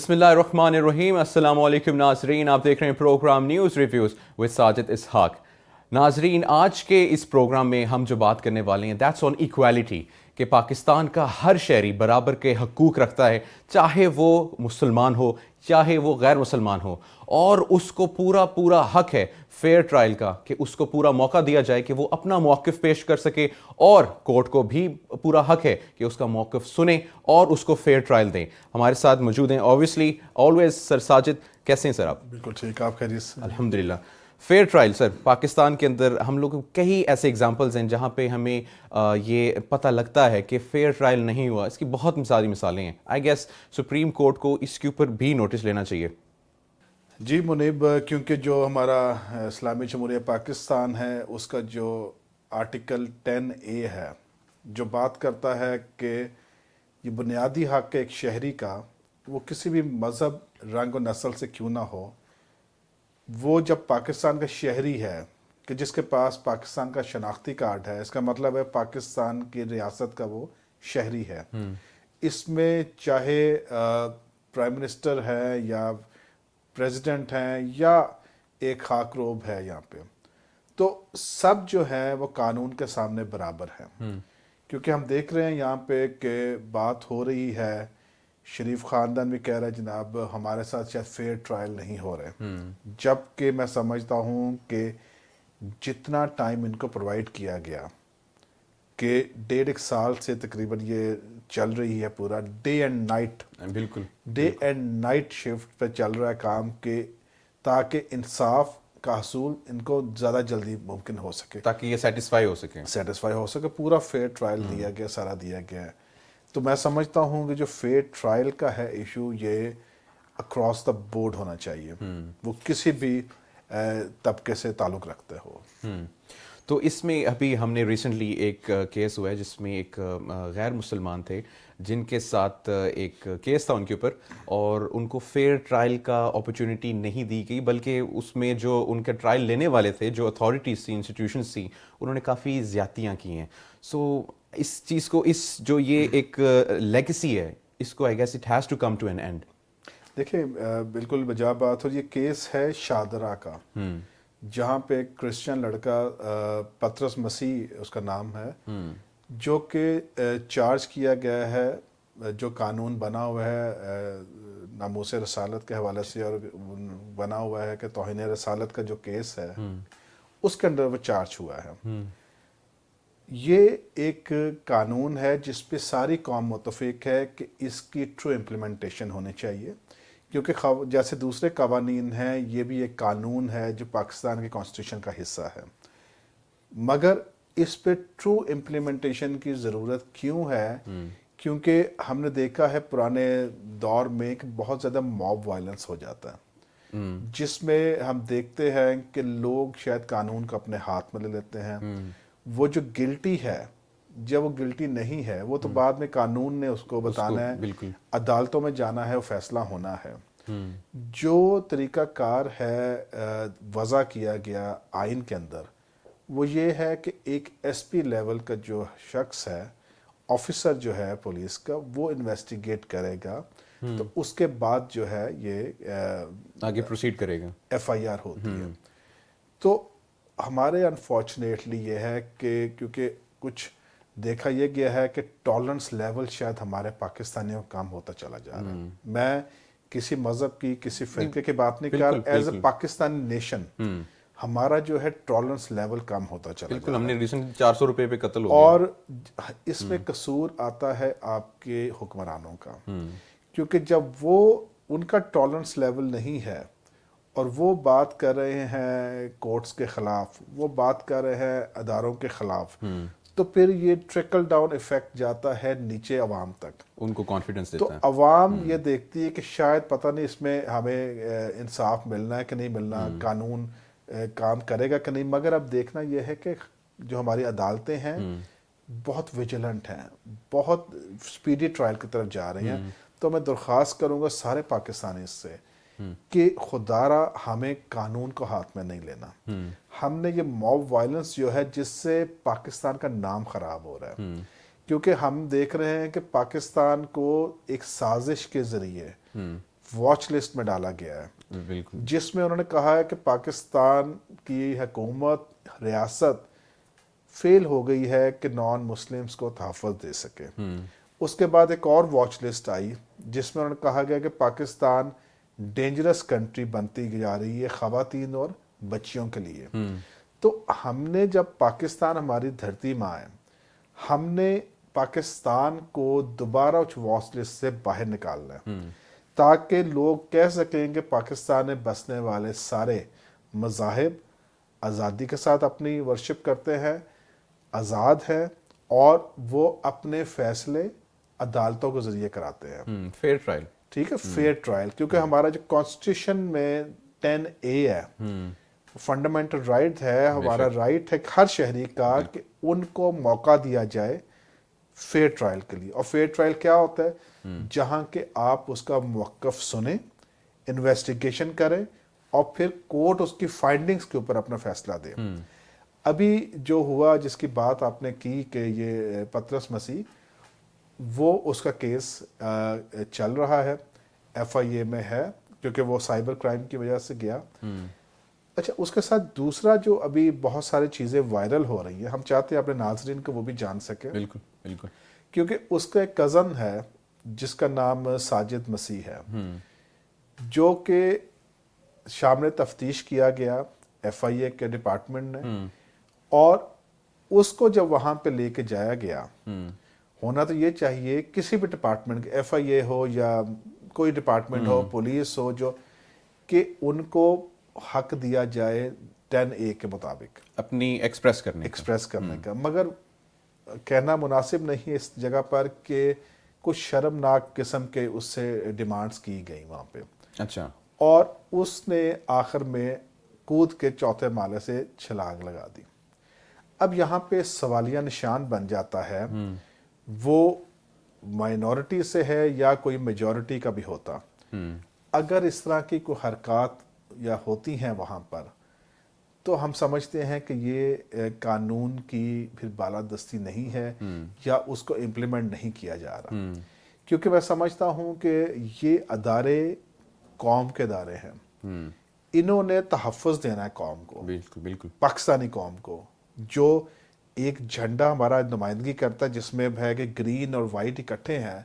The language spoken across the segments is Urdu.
بسم اللہ الرحمن الرحیم. السلام علیکم ناظرین, آپ دیکھ رہے ہیں programme news reviews with Sajid Ishaq. ناظرین, آج کے اس پروگرام میں ہم جو بات کرنے والے ہیں دیٹس آن ایکویلٹی, کہ پاکستان کا ہر شہری برابر کے حقوق رکھتا ہے, چاہے وہ مسلمان ہو چاہے وہ غیر مسلمان ہو, اور اس کو پورا حق ہے فیئر ٹرائل کا, کہ اس کو پورا موقع دیا جائے کہ وہ اپنا موقف پیش کر سکے, اور کورٹ کو بھی پورا حق ہے کہ اس کا موقف سنیں اور اس کو فیئر ٹرائل دیں. ہمارے ساتھ موجود ہیں اوبویسلی آلویز سر ساجد. کیسے ہیں سر آپ؟ بالکل ٹھیک, آپ خیریت سے؟ الحمدللہ. فیئر ٹرائل سر, پاکستان کے اندر ہم لوگ کئی ایسے ایگزامپلز ہیں جہاں پہ ہمیں یہ پتہ لگتا ہے کہ فیئر ٹرائل نہیں ہوا. اس کی بہت مثالیں ہیں. آئی گیس سپریم کورٹ کو اس کے اوپر بھی نوٹس لینا چاہیے. جی منیب, کیونکہ جو ہمارا اسلامی جمہوریہ پاکستان ہے اس کا جو آرٹیکل 10A ہے, جو بات کرتا ہے کہ یہ بنیادی حق ہے ایک شہری کا, وہ کسی بھی مذہب, رنگ و نسل سے کیوں نہ ہو, وہ جب پاکستان کا شہری ہے, کہ جس کے پاس پاکستان کا شناختی کارڈ ہے, اس کا مطلب ہے پاکستان کی ریاست کا وہ شہری ہے. اس میں چاہے پرائم منسٹر ہے یا پریزیڈنٹ ہیں یا ایک خاک روب ہے یہاں پہ, تو سب جو ہے وہ قانون کے سامنے برابر ہیں. کیونکہ ہم دیکھ رہے ہیں یہاں پہ کہ بات ہو رہی ہے, شریف خاندان بھی کہہ رہا ہے جناب ہمارے ساتھ شاید فیئر ٹرائل نہیں ہو رہے, جبکہ میں سمجھتا ہوں کہ جتنا ٹائم ان کو پرووائڈ کیا گیا, کہ 1.5 سال سے تقریباً یہ چل رہی ہے, پورا ڈے اینڈ نائٹ, بالکل ڈے اینڈ نائٹ شفٹ پہ چل رہا ہے کام, کہ تاکہ انصاف کا حصول ان کو زیادہ جلدی ممکن ہو سکے, تاکہ یہ سیٹسفائی ہو سکے. پورا فیئر ٹرائل دیا گیا, سارا دیا گیا ہے. تو میں سمجھتا ہوں کہ جو فیئر ٹرائل کا ہے ایشو, یہ اکراس دا بورڈ ہونا چاہیے, وہ کسی بھی طبقے سے تعلق رکھتے ہو. تو اس میں ابھی ہم نے ریسنٹلی ایک کیس ہوا ہے جس میں ایک غیر مسلمان تھے جن کے ساتھ ایک کیس تھا ان کے اوپر, اور ان کو فیئر ٹرائل کا اپرچونٹی نہیں دی گئی, بلکہ اس میں جو ان کے ٹرائل لینے والے تھے, جو اتھارٹیز تھیں, انسٹیٹیوشنز تھیں, انہوں نے کافی زیادتیاں کی ہیں. سو اس چیز کو, اس جو یہ ایک لیگیسی ہے, اس کو I guess it has to come to an end. دیکھیں بالکل بجا بات, اور یہ کیس ہے شادرہ کا, جہاں پہ ایک کرسچن لڑکا پطرس مسیح اس کا نام ہے, جو کہ چارج کیا گیا ہے, جو قانون بنا ہوا ہے ناموس رسالت کے حوالے سے, اور بنا ہوا ہے کہ توہین رسالت کا جو کیس ہے اس کے اندر وہ چارج ہوا ہے. یہ ایک قانون ہے جس پہ ساری قوم متفق ہے کہ اس کی ٹرو امپلیمنٹیشن ہونی چاہیے, کیونکہ جیسے دوسرے قوانین ہیں, یہ بھی ایک قانون ہے جو پاکستان کے کانسٹیٹیوشن کا حصہ ہے. مگر اس پہ ٹرو امپلیمنٹیشن کی ضرورت کیوں ہے؟ کیونکہ ہم نے دیکھا ہے پرانے دور میں کہ بہت زیادہ موب وائلنس ہو جاتا ہے, جس میں ہم دیکھتے ہیں کہ لوگ شاید قانون کو اپنے ہاتھ میں لے لیتے ہیں. وہ جو گلٹی ہے, جب وہ گلٹی نہیں ہے, وہ تو بعد میں قانون نے اس کو بتانا ہے, عدالتوں میں جانا ہے, وہ فیصلہ ہونا ہے. جو طریقہ کار ہے وضع کیا گیا آئین کے اندر, وہ یہ ہے کہ ایک ایس پی لیول کا جو شخص ہے, آفیسر جو ہے پولیس کا, وہ انویسٹیگیٹ کرے گا, تو اس کے بعد جو ہے یہ آگے پروسیڈ کرے گا, ایف آئی آر ہوتی ہے. تو ہمارے انفارچونیٹلی یہ ہے کہ کیونکہ کچھ دیکھا یہ گیا ہے کہ ٹالرنس لیول شاید ہمارے پاکستانیوں کا کم ہوتا چلا جا رہا ہے. میں کسی مذہب کی, کسی فرقے کی بات نہیں کر, ایز اے پاکستانی نیشن ہمارا جو ہے ٹالرنس لیول کم ہوتا چلا جا رہا ہے. ہم نے ریسنٹلی 400 روپے پہ قتل ہو گیا, اور اس میں قصور آتا ہے آپ کے حکمرانوں کا, کیونکہ جب وہ ان کا ٹالرنس لیول نہیں ہے اور وہ بات کر رہے ہیں کورٹس کے خلاف, وہ بات کر رہے ہیں اداروں کے خلاف, تو پھر یہ ٹریکل ڈاؤن ایفیکٹ جاتا ہے نیچے عوام تک, ان کو کانفیڈنس دیتا ہے. تو عوام یہ دیکھتی ہے کہ شاید پتہ نہیں اس میں ہمیں انصاف ملنا ہے کہ نہیں ملنا, قانون کام کرے گا کہ نہیں. مگر اب دیکھنا یہ ہے کہ جو ہماری عدالتیں ہیں بہت ویجیلنٹ ہیں, بہت سپیڈی ٹرائل کی طرف جا رہی ہیں. تو میں درخواست کروں گا سارے پاکستانی اس سے کہ خدارا ہمیں قانون کو ہاتھ میں نہیں لینا. ہم نے یہ موب وائلنس جو ہے جس سے پاکستان کا نام خراب ہو رہا ہے, کیونکہ ہم دیکھ رہے ہیں کہ پاکستان کو ایک سازش کے ذریعے واچ لسٹ میں ڈالا گیا ہے، بالکل جس میں انہوں نے کہا ہے کہ پاکستان کی حکومت ریاست فیل ہو گئی ہے کہ نان مسلمز کو تحفظ دے سکے۔ اس کے بعد ایک اور واچ لسٹ آئی جس میں انہوں نے کہا گیا کہ پاکستان ڈینجرس کنٹری بنتی جا رہی ہے خواتین اور بچیوں کے لیے۔ تو ہم نے جب پاکستان ہماری دھرتی ماں ہے، ہم نے پاکستان کو دوبارہ اس واچ لسٹ سے باہر نکالنا ہے تاکہ لوگ کہہ سکیں کہ پاکستان میں بسنے والے سارے مذاہب آزادی کے ساتھ اپنی ورشپ کرتے ہیں، آزاد ہیں، اور وہ اپنے فیصلے عدالتوں کے ذریعے کراتے ہیں۔ فیئر ٹرائل، ٹھیک ہے، فیئر ٹرائل، کیونکہ ہمارا جو کانسٹیٹیوشن میں 10A ہے، فنڈامنٹل رائٹ ہے، ہمارا رائٹ ہے ہر شہری کا کہ ان کو موقع دیا جائے فیئر ٹرائل کے لیے۔ اور فیئر ٹرائل کیا ہوتا ہے؟ جہاں کہ آپ اس کا موقف سنیں، انویسٹیگیشن کریں، اور پھر کورٹ اس کی فائنڈنگز کے اوپر اپنا فیصلہ دے۔ ابھی جو ہوا، جس کی بات آپ نے کی کہ یہ پطرس مسیح، وہ اس کا کیس چل رہا ہے، FIA میں ہے، کیونکہ وہ سائبر کرائم کی وجہ سے گیا۔ اچھا، اس کے ساتھ دوسرا جو ابھی بہت ساری چیزیں وائرل ہو رہی ہیں، ہم چاہتے ہیں اپنے ناظرین کو وہ بھی جان سکیں، بالکل بالکل، کیونکہ اس کا ایک کزن ہے جس کا نام ساجد مسیح ہے، جو کہ شامل تفتیش کیا گیا FIA کے ڈپارٹمنٹ نے، اور اس کو جب وہاں پہ لے کے جایا گیا، ہونا تو یہ چاہیے کسی بھی ڈپارٹمنٹ کے، FIA ہو یا کوئی ڈپارٹمنٹ ہو، پولیس ہو، جو کہ ان کو حق دیا جائے 10A کے مطابق اپنی ایکسپریس کرنے کا، مگر کہنا مناسب نہیں ہے اس جگہ پر کہ کچھ شرمناک قسم کے اس سے ڈیمانڈز کی گئی وہاں پہ۔ اچھا، اور اس نے آخر میں کود کے چوتھے مالے سے چھلانگ لگا دی۔ اب یہاں پہ سوالیہ نشان بن جاتا ہے، وہ مائنورٹی سے ہے یا کوئی میجورٹی کا بھی ہوتا، اگر اس طرح کی کوئی حرکات یا ہوتی ہیں وہاں پر، تو ہم سمجھتے ہیں کہ یہ قانون کی پھر بالادستی نہیں ہے، یا اس کو امپلیمنٹ نہیں کیا جا رہا، کیونکہ میں سمجھتا ہوں کہ یہ ادارے قوم کے ادارے ہیں، انہوں نے تحفظ دینا ہے قوم کو، بالکل بالکل، پاکستانی قوم کو، جو ایک جھنڈا ہمارا نمائندگی کرتا ہے جس میں ہے کہ گرین اور وائٹ اکٹھے ہیں،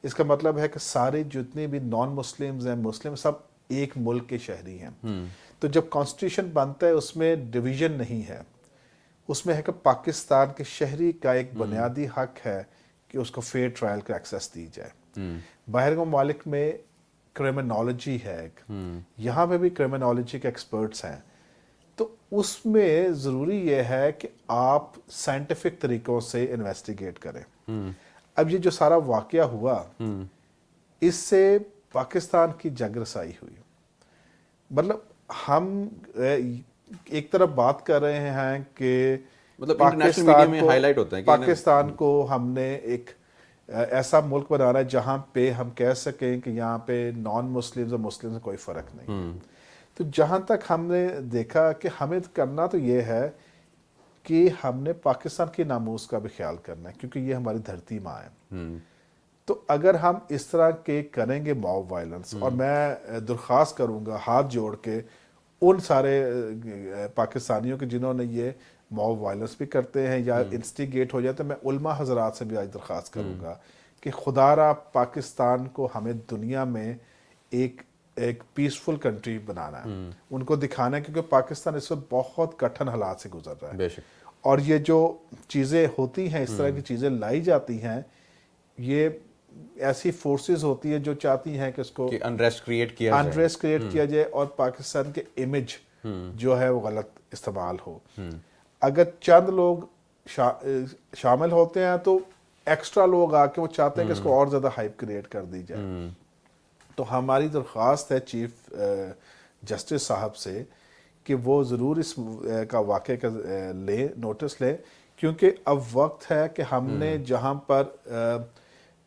اس کا مطلب ہے کہ سارے جتنے بھی نان مسلمز ہیں، مسلم، سب ایک ملک کے شہری ہیں۔ تو جب کانسٹیٹیوشن بنتا ہے اس میں ڈویژن نہیں ہے، اس میں ہے کہ پاکستان کے شہری کا ایک بنیادی حق ہے کہ اس کو فیئر ٹرائل کا ایکسیس دی جائے۔ باہر کے ممالک میں کرمنالوجی ہے ایک، یہاں پہ بھی کرمنالوجی کے ایکسپرٹس ہیں، تو اس میں ضروری یہ ہے کہ آپ سائنٹیفک طریقوں سے انویسٹیگیٹ کریں۔ اب یہ جو سارا واقعہ ہوا، اس سے پاکستان کی جگ رسائی ہوئی، مطلب ہم ایک طرف بات کر رہے ہیں کہ مطلب انٹرنیشنل میڈیا میں ہائی لائٹ ہوتا ہے کہ پاکستان کو ہم نے ایک ایسا ملک بنانا ہے جہاں پہ ہم کہہ سکیں کہ یہاں پہ نان مسلمز اور مسلمز میں کوئی فرق نہیں۔ تو جہاں تک ہم نے دیکھا کہ ہمیں کرنا تو یہ ہے کہ ہم نے پاکستان کی ناموس کا بھی خیال کرنا ہے، کیونکہ یہ ہماری دھرتی ماں ہے۔ تو اگر ہم اس طرح کے کریں گے موب وائلنس، اور میں درخواست کروں گا ہاتھ جوڑ کے ان سارے پاکستانیوں کے جنہوں نے یہ موب وائلنس بھی کرتے ہیں یا انسٹیگیٹ ہو جاتے ہیں، میں علماء حضرات سے بھی آج درخواست کروں گا کہ خدا را پاکستان کو ہمیں دنیا میں ایک پیسفل کنٹری بنانا ہے، ان کو دکھانا ہے، کیونکہ پاکستان اس وقت بہت کٹھن حالات سے گزر رہا ہے۔ بے شک، اور یہ جو چیزیں ہوتی ہیں، اس طرح کی چیزیں لائی جاتی ہیں، یہ ایسی فورسز ہوتی ہیں جو چاہتی ہیں کہ اس کو انریسٹ کریٹ کیا جائے اور پاکستان کے امیج جو ہے وہ غلط استعمال ہو۔ اگر چند لوگ شامل ہوتے ہیں تو ایکسٹرا لوگ آ کے وہ چاہتے ہیں کہ اس کو اور زیادہ ہائپ کریٹ کر دی جائے۔ تو ہماری درخواست ہے چیف جسٹس صاحب سے کہ وہ ضرور اس کا واقعے کا نوٹس لیں، کیونکہ اب وقت ہے کہ ہم نے جہاں پر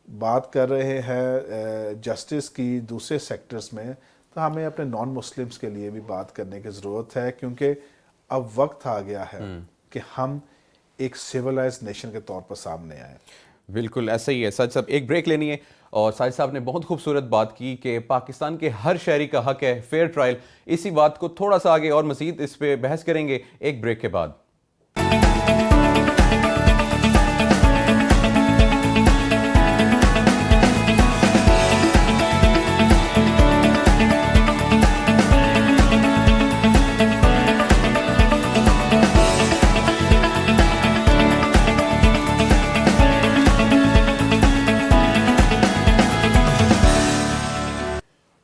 بات کر رہے ہیں جسٹس کی دوسرے سیکٹرز میں، تو ہمیں اپنے نان مسلمز کے لیے بھی بات کرنے کی ضرورت ہے، کیونکہ اب وقت آ گیا ہے کہ ہم ایک سیولائز نیشن کے طور پر سامنے آئیں۔ بالکل ایسا ہی ہے ساجد صاحب. ایک بریک لینی ہے اور ساجد صاحب نے بہت خوبصورت بات کی کہ پاکستان کے ہر شہری کا حق ہے فیئر ٹرائل. اسی بات کو تھوڑا سا آگے اور مزید اس پہ بحث کریں گے ایک بریک کے بعد.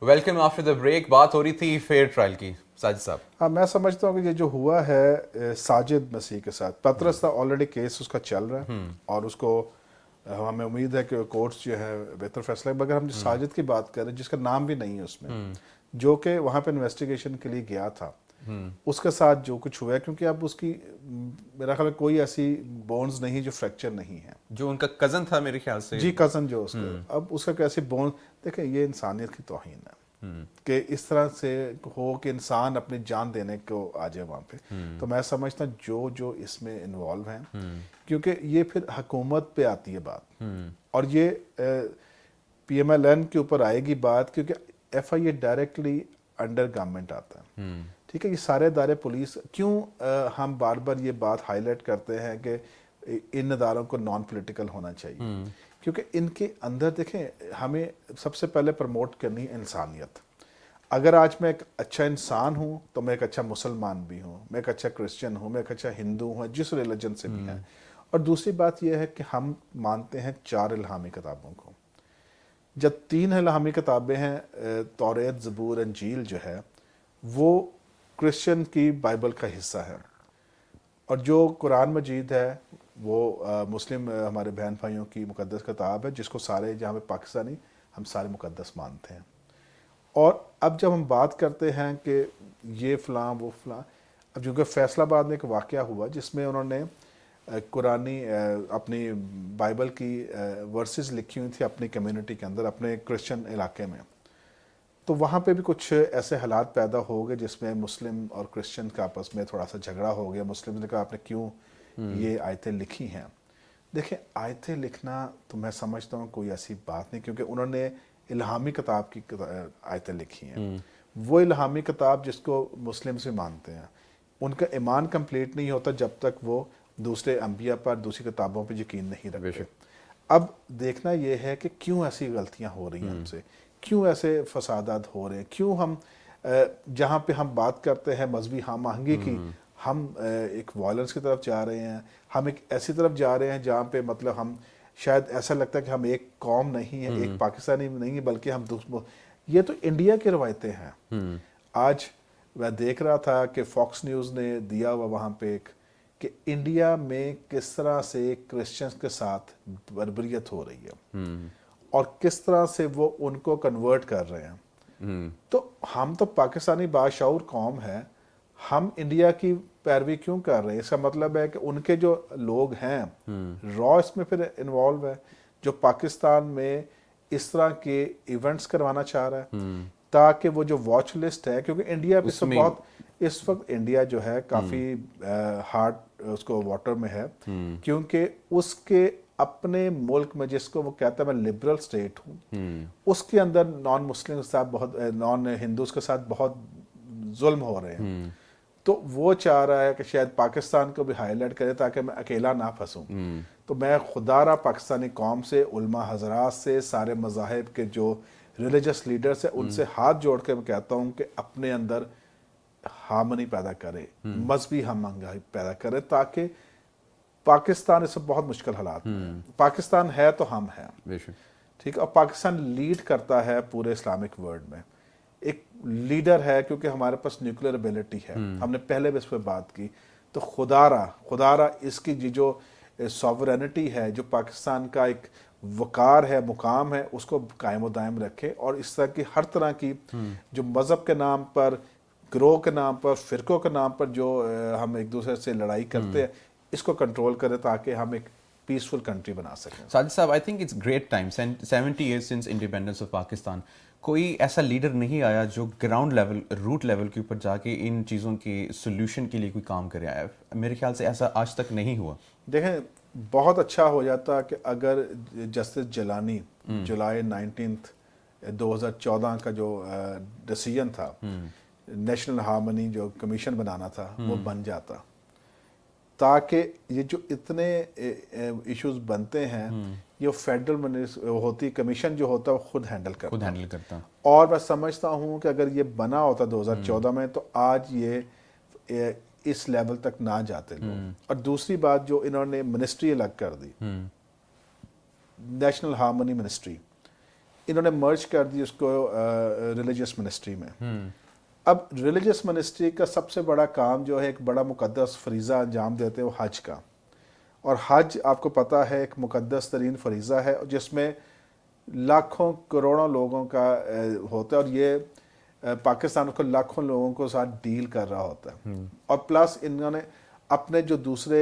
Welcome after the break. بات ہو رہی تھی فیئر ٹرائل کی ساجد صاحب. ہاں میں سمجھتا ہوں کہ یہ جو ہوا ہے ساجد مسیح کے ساتھ، پطرس کا آلریڈی کیس اس کا چل رہا ہے اور اس کو ہمیں امید ہے کہ کورٹس جو ہے بہتر فیصلہ ہے. مگر ہم جو ساجد کی بات کر رہے ہیں جس کا نام بھی نہیں ہے اس میں، جو کہ وہاں پہ انویسٹیگیشن کے لیے گیا تھا، اس کے ساتھ جو کچھ ہوا ہے، کیونکہ اب اس کی میرا خیال ہے کوئی ایسی بونز نہیں جو فریکچر نہیں ہے. جو ان کا کزن تھا میرے خیال سے، جی کزن جو اس کا، اب اس کا کیسی بونز، دیکھیں یہ انسانیت کی توہین ہے کہ اس طرح سے ہو کہ انسان اپنی جان دینے کو آ جائے وہاں پہ. تو میں سمجھتا ہوں جو اس میں انوالو ہیں، کیونکہ یہ پھر حکومت پہ آتی ہے بات، اور یہ پی ایم ایل این کے اوپر آئے گی بات، کیونکہ ایف آئی اے ڈائریکٹلی انڈر گورنمنٹ آتا ہے. ٹھیک ہے، یہ سارے ادارے پولیس، کیوں ہم بار بار یہ بات ہائی لائٹ کرتے ہیں کہ ان اداروں کو نان پولیٹیکل ہونا چاہیے، کیونکہ ان کے اندر دیکھیں ہمیں سب سے پہلے پروموٹ کرنی ہے انسانیت. اگر آج میں ایک اچھا انسان ہوں تو میں ایک اچھا مسلمان بھی ہوں، میں ایک اچھا کرسچن ہوں، میں ایک اچھا ہندو ہوں، جس ریلیجن سے بھی ہیں. اور دوسری بات یہ ہے کہ ہم مانتے ہیں 4 الہامی کتابوں کو. جب 3 الہامی کتابیں ہیں، توریت، زبور، انجیل جو ہے وہ کرسچن کی بائبل کا حصہ ہے، اور جو قرآن مجید ہے وہ مسلم ہمارے بہن بھائیوں کی مقدس کتاب ہے، جس کو سارے جہاں پہ پاکستانی ہم سارے مقدس مانتے ہیں. اور اب جب ہم بات کرتے ہیں کہ یہ فلاں وہ فلاں، اب چونکہ فیصل آباد میں ایک واقعہ ہوا جس میں انہوں نے قرآنی اپنی بائبل کی ورسز لکھی ہوئی تھی اپنی کمیونٹی کے اندر، اپنے کرسچن علاقے میں. تو وہاں پہ بھی کچھ ایسے حالات پیدا ہو گئے جس میں مسلم اور کرسچن کا آپس میں تھوڑا سا جھگڑا ہو گیا. مسلم نے کہا آپ نے کیوں یہ آیتیں لکھی ہیں. دیکھیں آیتیں لکھنا تو میں سمجھتا ہوں کوئی ایسی بات نہیں، کیونکہ انہوں نے الہامی کتاب کی آیتیں لکھی ہیں. وہ الہامی کتاب جس کو مسلم سے مانتے ہیں، ان کا ایمان کمپلیٹ نہیں ہوتا جب تک وہ دوسرے انبیاء پر، دوسری کتابوں پہ یقین نہیں رکھتے. اب دیکھنا یہ ہے کہ کیوں ایسی غلطیاں ہو رہی ہیں ہم سے، کیوں ایسے فسادات ہو رہے ہیں، کیوں ہم جہاں پہ ہم بات کرتے ہیں مذہبی ہم آہنگی کی، ہم ایک وائلنس کی طرف جا رہے ہیں. ہم ایک ایسی طرف جا رہے ہیں جہاں پہ مطلب ہم شاید ایسا لگتا ہے کہ ہم ایک قوم نہیں ہیں، ایک پاکستانی نہیں ہیں، بلکہ ہم یہ تو انڈیا کی روایتیں ہیں. آج میں دیکھ رہا تھا کہ فاکس نیوز نے دیا ہوا وہاں پہ ایک کہ انڈیا میں کس طرح سے کرسچنز کے ساتھ بربریت ہو رہی ہے اور کس طرح سے وہ ان کو کنورٹ کر رہے ہیں. تو ہم تو پاکستانی باشعور قوم ہے، ہم انڈیا کی پیروی کیوں کر رہے ہیں؟ اس کا مطلب ہے کہ ان کے جو لوگ ہیں را اس میں پھر انوالو ہے، جو پاکستان میں اس طرح کے ایونٹس کروانا چاہ رہا ہے تاکہ وہ جو واچ لسٹ ہے، کیونکہ انڈیا اس وقت انڈیا جو ہے کافی ہارڈ اس کو واٹر میں ہے، کیونکہ اس کے اپنے ملک میں جس کو وہ کہتا ہے میں لبرل سٹیٹ ہوں، اس کے اندر نان مسلم کے ساتھ بہت، نان ہندوز کے ساتھ بہت ظلم ہو رہے ہیں. تو وہ چاہ رہا ہے کہ شاید پاکستان کو بھی ہائی لائٹ کرے تاکہ میں اکیلا نہ پھنسوں. تو میں خدا را پاکستانی قوم سے، علماء حضرات سے، سارے مذاہب کے جو ریلیجس لیڈرز ہیں ان سے ہاتھ جوڑ کے میں کہتا ہوں کہ اپنے اندر ہارمنی پیدا کرے، مذہبی ہم آہنگی پیدا کرے، تاکہ پاکستان اس سے بہت مشکل حالات میں ہے. پاکستان ہے تو ہم ہیں، ٹھیک ہے، اور پاکستان لیڈ کرتا ہے پورے اسلامک ورلڈ میں، ایک لیڈر ہے کیونکہ ہمارے پاس نیوکلیر ابیلٹی ہے. ہم نے پہلے بھی اس پہ بات کی. تو خدا را اس کی جو سوورینٹی ہے، جو پاکستان کا ایک وقار ہے، مقام ہے، اس کو قائم و دائم رکھے، اور اس طرح کی ہر طرح کی جو مذہب کے نام پر، گروہ کے نام پر، فرقوں کے نام پر جو ہم ایک دوسرے سے لڑائی کرتے ہیں، اس کو کنٹرول کرے تاکہ ہم ایک پیسفل کنٹری بنا سکیں. ساجد صاحب I think it's great time 70 years since independence of Pakistan. کوئی ایسا لیڈر نہیں آیا جو گراؤنڈ لیول، روٹ لیول کے اوپر جا کے ان چیزوں کے سولوشن کے لیے کوئی کام کرے آیا. میرے خیال سے ایسا آج تک نہیں ہوا. دیکھیں بہت اچھا ہو جاتا کہ اگر جسٹس جیلانی جولائی 19 2014 کا جو ڈیسیجن تھا نیشنل ہارمنی جو کمیشن بنانا تھا وہ بن جاتا، تاکہ یہ جو اتنے ایشوز بنتے ہیں یہ فیڈرل ہوتی کمیشن جو ہوتا ہے وہ خود ہینڈل کرتا، اور میں سمجھتا ہوں کہ اگر یہ بنا ہوتا 2014 میں تو آج یہ اس لیول تک نہ جاتے لوگ۔ اور دوسری بات جو انہوں نے منسٹری الگ کر دی، نیشنل ہارمنی منسٹری، انہوں نے مرج کر دی اس کو ریلیجیس منسٹری میں۔ اب ریلیجیس منسٹری کا سب سے بڑا کام جو ہے ایک بڑا مقدس فریضہ انجام دیتے ہیں وہ حج کا، اور حج آپ کو پتہ ہے ایک مقدس ترین فریضہ ہے جس میں لاکھوں کروڑوں لوگوں کا ہوتا ہے، اور یہ پاکستان کو لاکھوں لوگوں کو ساتھ ڈیل کر رہا ہوتا ہے، اور پلس انہوں نے اپنے جو دوسرے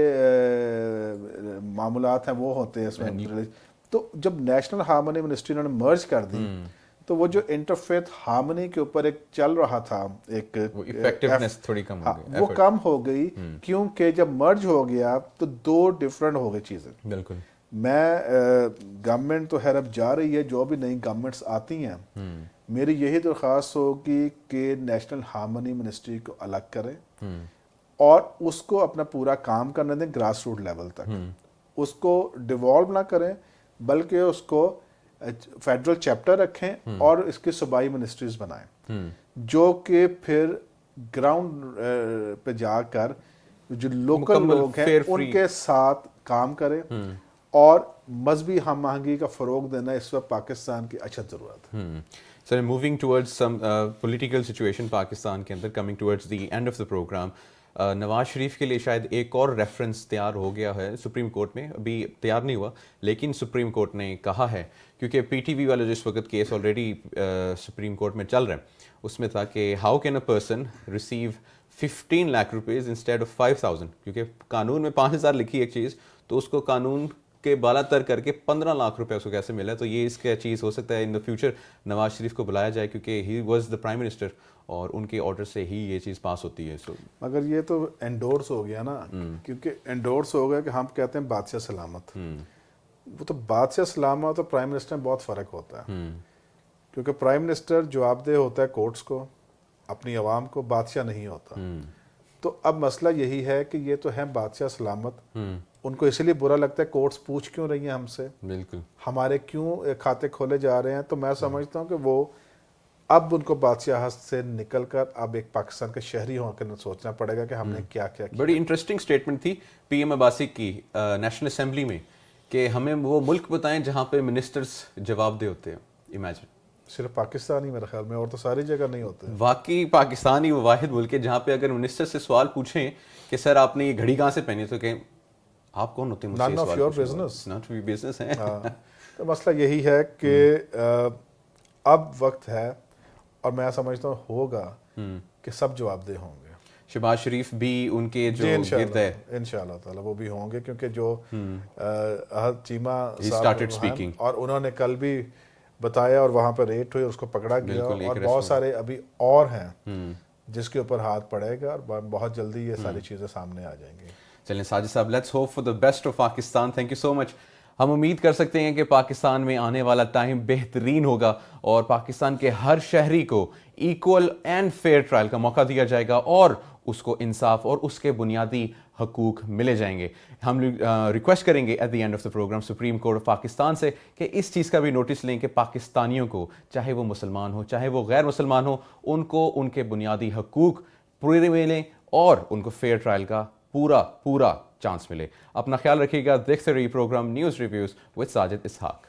معاملات ہیں وہ ہوتے ہیں اس میں۔ تو جب نیشنل ہارمنی منسٹری انہوں نے مرج کر دی تو وہ جو انٹرفیتھ ہارمنی کے اوپر ایک چل رہا تھا ایک ایفیکٹیونیس تھوڑی کم ہو گئی، وہ کم ہو گئی، کیونکہ جب مرج ہو گیا تو دو ڈیفرنٹ ہو گئی چیزیں۔ بالکل، میں گورنمنٹ تو خیر اب جا رہی ہے، جو بھی نئی گورنمنٹس آتی ہیں میری یہی درخواست ہوگی کہ نیشنل ہارمنی منسٹری کو الگ کریں اور اس کو اپنا پورا کام کرنے دیں گراس روٹ لیول تک، اس کو ڈیوالو نہ کریں بلکہ اس کو فیڈرل چیپٹر رکھیں اور اس کی صوبائی منسٹریز بنائیں، جو کہ پھر گراؤنڈ پہ جا کر جو لوکل لوگ ہیں ان کے ساتھ کام کریں، اور مذہبی ہم آہنگی کا فروغ دینا اس وقت پاکستان کی اشد ضرورت ہے۔ Sir moving towards some political situation Pakistan کے اندر، coming towards the end of the programme, Nawaz Sharif کے لیے شاید ایک اور ریفرنس تیار ہو گیا ہے سپریم کورٹ میں، ابھی تیار نہیں ہوا لیکن سپریم کورٹ نے کہا ہے، کیونکہ پی ٹی وی والا جس وقت کیس آلریڈی سپریم کورٹ میں چل رہا ہے اس میں تھا کہ how can a person receive 15 lakh rupees instead of 5000، کیونکہ قانون میں 5000 لکھی ایک چیز تو اس کو قانون کے بالا تر کر کے 15 لاکھ روپے اس کو کیسے ملا؟ تو یہ اس کا چیز ہو سکتا ہے ان دا فیوچر نواز شریف کو بلایا جائے، کیونکہ he was the prime minister اور ان کے آرڈر سے ہی یہ چیز پاس ہوتی ہے۔ مگر یہ تو انڈورس ہو گیا نا، کیونکہ انڈورس ہو گیا کہ ہم کہتے ہیں بادشاہ سلامت، وہ تو بادشاہ سلامت اور پرائم منسٹر میں بہت فرق ہوتا ہے، کیونکہ پرائم منسٹر جواب دہ ہوتا ہے کورٹس کو، اپنی عوام کو، بادشاہ نہیں ہوتا۔ تو اب مسئلہ یہی ہے کہ یہ تو ہے بادشاہ سلامت، ان کو اسی لیے برا لگتا ہے کورٹس پوچھ کیوں رہی ہیں ہم سے، بالکل ہمارے کیوں کھاتے کھولے جا رہے ہیں۔ تو میں سمجھتا ہوں کہ وہ اب ان کو بادشاہت سے نکل کر اب ایک پاکستان کے شہری ہو کر سوچنا پڑے گا کہ ہم نے کیا کیا کیا۔ بڑی انٹرسٹنگ سٹیٹمنٹ تھی پی ایم عباسی کی نیشنل اسمبلی میں کہ ہمیں وہ ملک بتائیں جہاں پہ منسٹرز جواب دہ ہوتے ہیں۔ امیجن، صرف پاکستان ہی میرے خیال میں، اور تو ساری جگہ نہیں ہوتے۔ واقعی پاکستان ہی وہ واحد ملک ہے جہاں پہ اگر منسٹر سے سوال پوچھیں کہ سر آپ نے یہ گھڑی کہاں سے پہنی، تو کہ آپ کون ہوتے ہیں؟ None of your business. Not your business ہے۔ تو مسئلہ یہی ہے کہ اب وقت ہے اور میں سمجھتا ہوں ہوگا کہ سب جواب دہ ہوں گے۔ شہباز شریف بھی ان کے جو گرد ہے انشاءاللہ تعالی وہ بھی ہوں گے، کیونکہ جو احد چیمہ صاحب اور انہوں نے کل بھی بتایا اور وہاں پہ ریٹ ہوئی، اس کو پکڑا گیا، اور بہت سارے ابھی اور ہیں جس کے اوپر ہاتھ پڑے گا، اور بہت جلدی یہ ساری چیزیں سامنے آ جائیں گی۔ چلیں ساجد صاحب، let's hope for the best of Pakistan. Thank you so much. ہم امید کر سکتے ہیں کہ پاکستان میں آنے والا ٹائم بہترین ہوگا اور پاکستان کے ہر شہری کو ایکول اینڈ فیئر ٹرائل کا موقع دیا جائے گا اور اس کو انصاف اور اس کے بنیادی حقوق ملے جائیں گے۔ ہم ریکویسٹ کریں گے at the end of the program supreme court of Pakistan سے کہ اس چیز کا بھی نوٹس لیں کہ پاکستانیوں کو، چاہے وہ مسلمان ہو چاہے وہ غیر مسلمان ہو، ان کو ان کے بنیادی حقوق پورے ملیں اور ان کو فیئر ٹرائل کا پورا چانس ملے۔ اپنا خیال رکھیے گا، دیکھتے رہیے program news reviews with Sajid Ishaq.